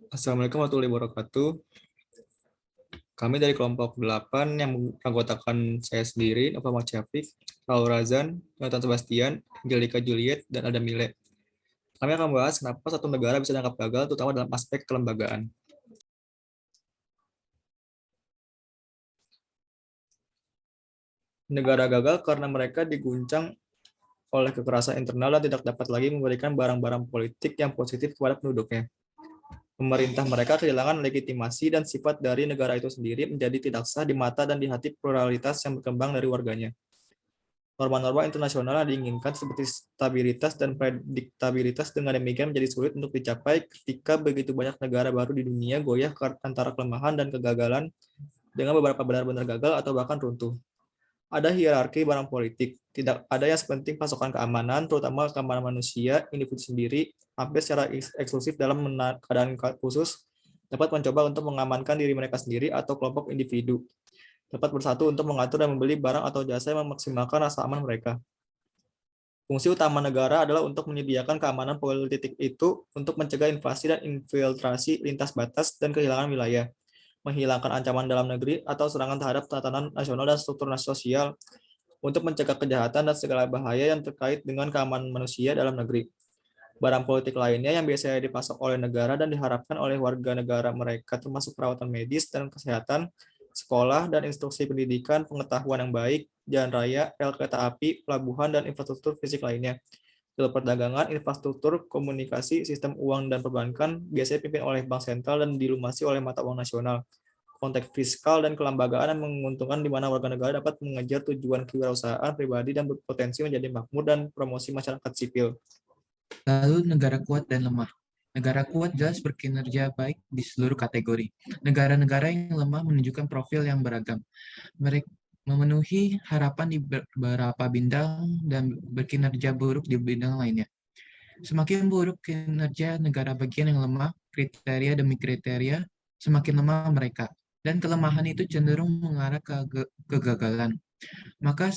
Assalamualaikum warahmatullahi wabarakatuh. Kami dari kelompok 8 yang menganggotakan saya sendiri, Nova Syafiq, Raul Razan, Jonathan Sebastian, Angelika Juliet, dan Adam Mile. Kami akan membahas kenapa satu negara bisa dianggap gagal, terutama dalam aspek kelembagaan. Negara gagal karena mereka diguncang oleh kekerasan internal dan tidak dapat lagi memberikan barang-barang politik yang positif kepada penduduknya. Pemerintah mereka kehilangan legitimasi dan sifat dari negara itu sendiri menjadi tidak sah di mata dan di hati pluralitas yang berkembang dari warganya. Norma-norma internasional yang diinginkan seperti stabilitas dan prediktabilitas dengan demikian menjadi sulit untuk dicapai ketika begitu banyak negara baru di dunia goyah antara kelemahan dan kegagalan dengan beberapa benar-benar gagal atau bahkan runtuh. Ada hierarki barang politik, tidak ada yang sepenting pasokan keamanan, terutama keamanan manusia, individu sendiri, hampir secara eksklusif dalam keadaan khusus, dapat mencoba untuk mengamankan diri mereka sendiri atau kelompok individu, dapat bersatu untuk mengatur dan membeli barang atau jasa yang memaksimalkan rasa aman mereka. Fungsi utama negara adalah untuk menyediakan keamanan politik itu untuk mencegah invasi dan infiltrasi lintas batas dan kehilangan wilayah, menghilangkan ancaman dalam negeri atau serangan terhadap tatanan nasional dan struktur sosial, untuk mencegah kejahatan dan segala bahaya yang terkait dengan keamanan manusia dalam negeri. Barang politik lainnya yang biasanya dipasok oleh negara dan diharapkan oleh warga negara mereka termasuk perawatan medis dan kesehatan, sekolah dan instruksi pendidikan, pengetahuan yang baik, jalan raya, rel kereta api, pelabuhan, dan infrastruktur fisik lainnya. Jalur perdagangan, infrastruktur, komunikasi, sistem uang dan perbankan biasanya dipimpin oleh bank sentral dan dilumasi oleh mata uang nasional. Konteks fiskal dan kelembagaan yang menguntungkan di mana warga negara dapat mengejar tujuan kewirausahaan pribadi dan berpotensi menjadi makmur dan promosi masyarakat sipil. Lalu negara kuat dan lemah. Negara kuat jelas berkinerja baik di seluruh kategori. Negara-negara yang lemah menunjukkan profil yang beragam. Mereka memenuhi harapan di beberapa bidang dan berkinerja buruk di bidang lainnya. Semakin buruk kinerja negara bagian yang lemah, kriteria demi kriteria, semakin lemah mereka. Dan kelemahan itu cenderung mengarah ke kegagalan. Maka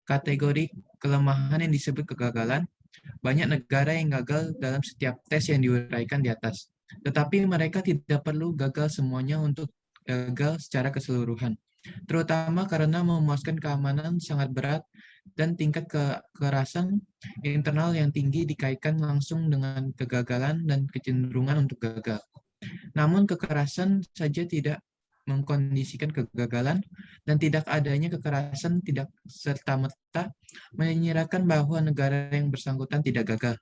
kategori kelemahan yang disebut kegagalan, banyak negara yang gagal dalam setiap tes yang diuraikan di atas. Tetapi mereka tidak perlu gagal semuanya untuk gagal secara keseluruhan. Terutama karena memuaskan keamanan sangat berat dan tingkat kekerasan internal yang tinggi dikaitkan langsung dengan kegagalan dan kecenderungan untuk gagal. Namun kekerasan saja tidak mengkondisikan kegagalan, dan tidak adanya kekerasan tidak serta-merta menyiratkan bahwa negara yang bersangkutan tidak gagal.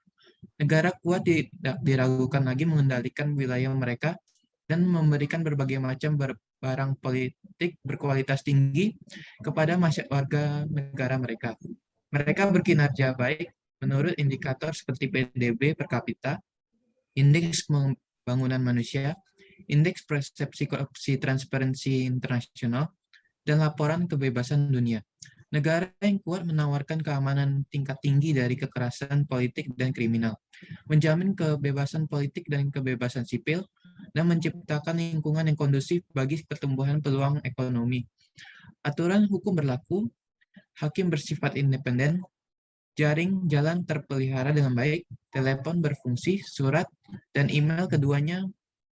Negara kuat tidak diragukan lagi mengendalikan wilayah mereka dan memberikan berbagai macam barang politik berkualitas tinggi kepada warga negara mereka. Mereka berkinerja baik menurut indikator seperti PDB per kapita, indeks pembangunan manusia, indeks persepsi korupsi transparansi internasional, dan laporan kebebasan dunia. Negara yang kuat menawarkan keamanan tingkat tinggi dari kekerasan politik dan kriminal, menjamin kebebasan politik dan kebebasan sipil, dan menciptakan lingkungan yang kondusif bagi pertumbuhan peluang ekonomi. Aturan hukum berlaku, hakim bersifat independen, jaring jalan terpelihara dengan baik, telepon berfungsi, surat, dan email keduanya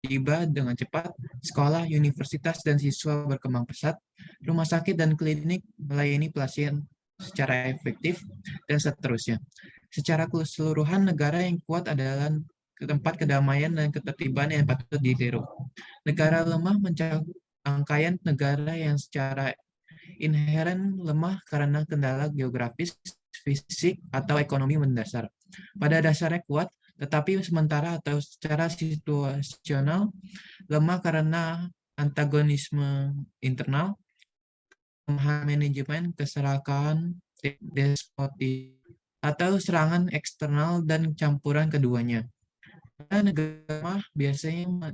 tiba dengan cepat, sekolah, universitas, dan siswa berkembang pesat, rumah sakit dan klinik melayani pasien secara efektif, dan seterusnya. Secara keseluruhan, negara yang kuat adalah tempat kedamaian dan ketertiban yang patut ditiru. Negara lemah mencakup rangkaian negara yang secara inheren lemah karena kendala geografis, fisik, atau ekonomi mendasar. Pada dasarnya kuat, tetapi sementara atau secara situasional lemah karena antagonisme internal, kelemahan manajemen, keserakahan, despoti, atau serangan eksternal dan campuran keduanya. Negara biasanya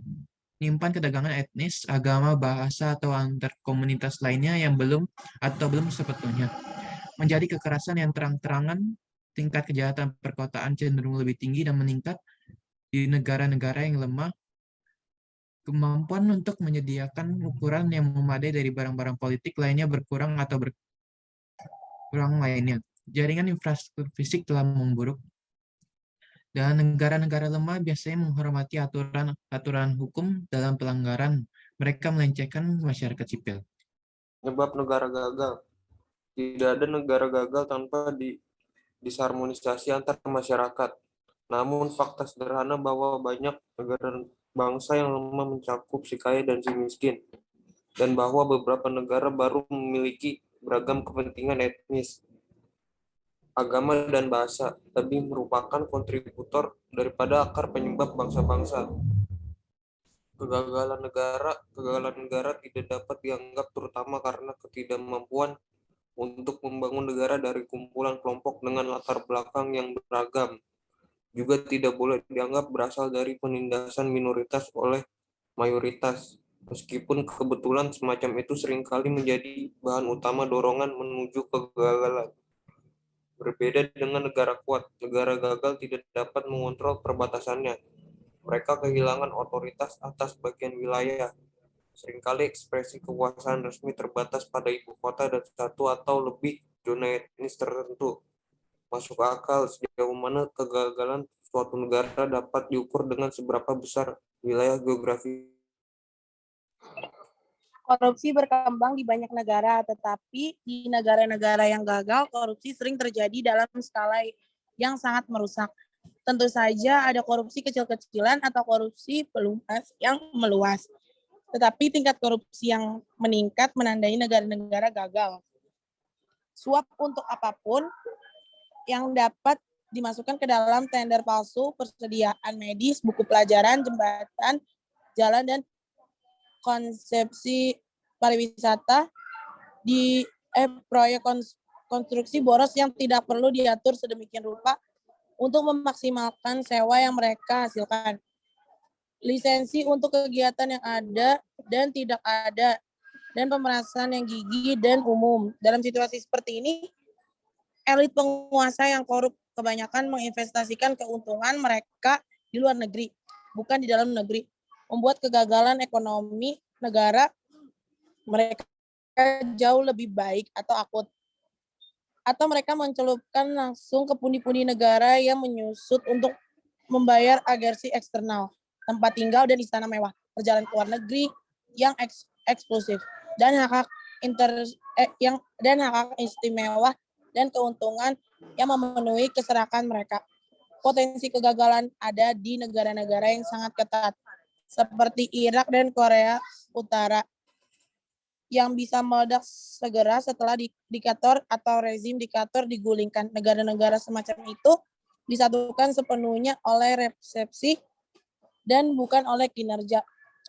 menyimpan ketegangan etnis, agama, bahasa, atau antar komunitas lainnya yang belum sebetulnya menjadi kekerasan yang terang-terangan. Tingkat kejahatan perkotaan cenderung lebih tinggi dan meningkat di negara-negara yang lemah. Kemampuan untuk menyediakan ukuran yang memadai dari barang-barang politik lainnya berkurang atau berkurang lainnya. Jaringan infrastruktur fisik telah memburuk, Dan negara-negara lemah biasanya menghormati aturan hukum dalam pelanggaran. Mereka melecehkan masyarakat sipil. Penyebab negara gagal. Tidak ada negara gagal tanpa disharmonisasi antar masyarakat. Namun fakta sederhana bahwa banyak negara bangsa yang lemah mencakup si kaya dan si miskin, dan bahwa beberapa negara baru memiliki beragam kepentingan etnis, agama, dan bahasa, lebih merupakan kontributor daripada akar penyebab bangsa-bangsa. Kegagalan negara tidak dapat dianggap terutama karena ketidakmampuan untuk membangun negara dari kumpulan kelompok dengan latar belakang yang beragam. Juga tidak boleh dianggap berasal dari penindasan minoritas oleh mayoritas, meskipun kebetulan semacam itu seringkali menjadi bahan utama dorongan menuju kegagalan. Berbeda dengan negara kuat, negara gagal tidak dapat mengontrol perbatasannya. Mereka kehilangan otoritas atas bagian wilayah. Seringkali ekspresi kekuasaan resmi terbatas pada ibu kota dan satu atau lebih zona etnis tertentu. Masuk akal sejauh mana kegagalan suatu negara dapat diukur dengan seberapa besar wilayah geografi. Korupsi berkembang di banyak negara, tetapi di negara-negara yang gagal, korupsi sering terjadi dalam skala yang sangat merusak. Tentu saja ada korupsi kecil-kecilan atau korupsi pelumas yang meluas. Tetapi tingkat korupsi yang meningkat menandai negara-negara gagal. Suap untuk apapun yang dapat dimasukkan ke dalam tender palsu, persediaan medis, buku pelajaran, jembatan, jalan, dan konsepsi pariwisata di proyek konstruksi boros yang tidak perlu diatur sedemikian rupa untuk memaksimalkan sewa yang mereka hasilkan. Lisensi untuk kegiatan yang ada dan tidak ada, dan pemerasan yang gigih dan umum. Dalam situasi seperti ini, elit penguasa yang korup kebanyakan menginvestasikan keuntungan mereka di luar negeri, bukan di dalam negeri, membuat kegagalan ekonomi negara mereka jauh lebih baik atau akut. Atau mereka mencelupkan langsung ke pundi-pundi negara yang menyusut untuk membayar agresi eksternal, tempat tinggal dan istana mewah, perjalanan ke luar negeri yang eksklusif, dan hak-hak istimewa dan keuntungan yang memenuhi keserakan mereka. Potensi kegagalan ada di negara-negara yang sangat ketat, seperti Irak dan Korea Utara, yang bisa meledak segera setelah diktator atau rezim diktator digulingkan. Negara-negara semacam itu disatukan sepenuhnya oleh resepsi dan bukan oleh kinerja.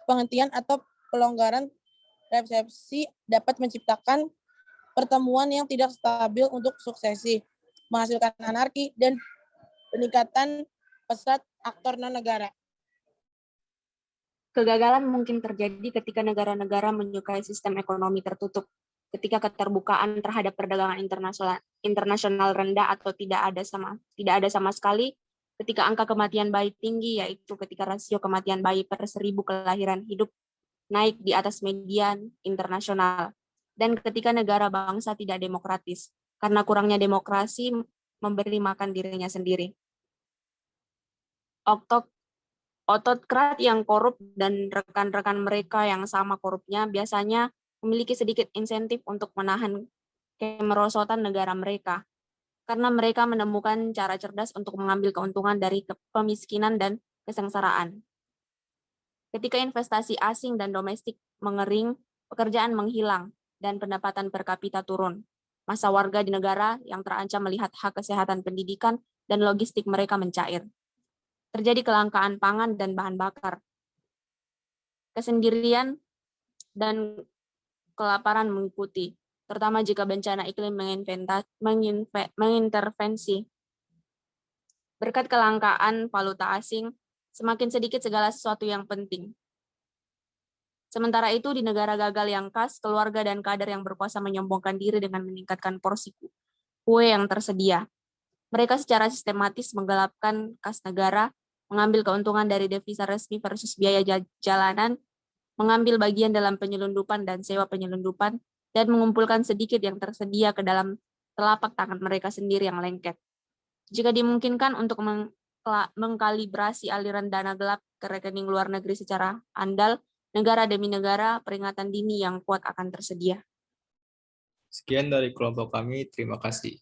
Penghentian atau pelonggaran resepsi dapat menciptakan pertemuan yang tidak stabil untuk suksesi, menghasilkan anarki dan peningkatan pesat aktor non-negara. Kegagalan mungkin terjadi ketika negara-negara menyukai sistem ekonomi tertutup, ketika keterbukaan terhadap perdagangan internasional rendah atau tidak ada sama sekali, ketika angka kematian bayi tinggi, yaitu ketika rasio kematian bayi per 1.000 kelahiran hidup naik di atas median internasional, dan ketika negara bangsa tidak demokratis, karena kurangnya demokrasi memberi makan dirinya sendiri. Otokrat yang korup dan rekan-rekan mereka yang sama korupnya biasanya memiliki sedikit insentif untuk menahan kemerosotan negara mereka, karena mereka menemukan cara cerdas untuk mengambil keuntungan dari pemiskinan dan kesengsaraan. Ketika investasi asing dan domestik mengering, pekerjaan menghilang, dan pendapatan per kapita turun, masa warga di negara yang terancam melihat hak kesehatan pendidikan dan logistik mereka mencair. Terjadi kelangkaan pangan dan bahan bakar. Kesendirian dan kelaparan mengikuti, terutama jika bencana iklim mengintervensi. Berkat kelangkaan valuta asing, semakin sedikit segala sesuatu yang penting. Sementara itu, di negara gagal yang khas, keluarga dan kader yang berkuasa menyombongkan diri dengan meningkatkan porsi kue yang tersedia. Mereka secara sistematis menggelapkan kas negara, mengambil keuntungan dari devisa resmi versus biaya jalanan, mengambil bagian dalam penyelundupan dan sewa penyelundupan, dan mengumpulkan sedikit yang tersedia ke dalam telapak tangan mereka sendiri yang lengket. Jika dimungkinkan untuk mengkalibrasi aliran dana gelap ke rekening luar negeri secara andal, negara demi negara, peringatan dini yang kuat akan tersedia. Sekian dari kelompok kami, terima kasih.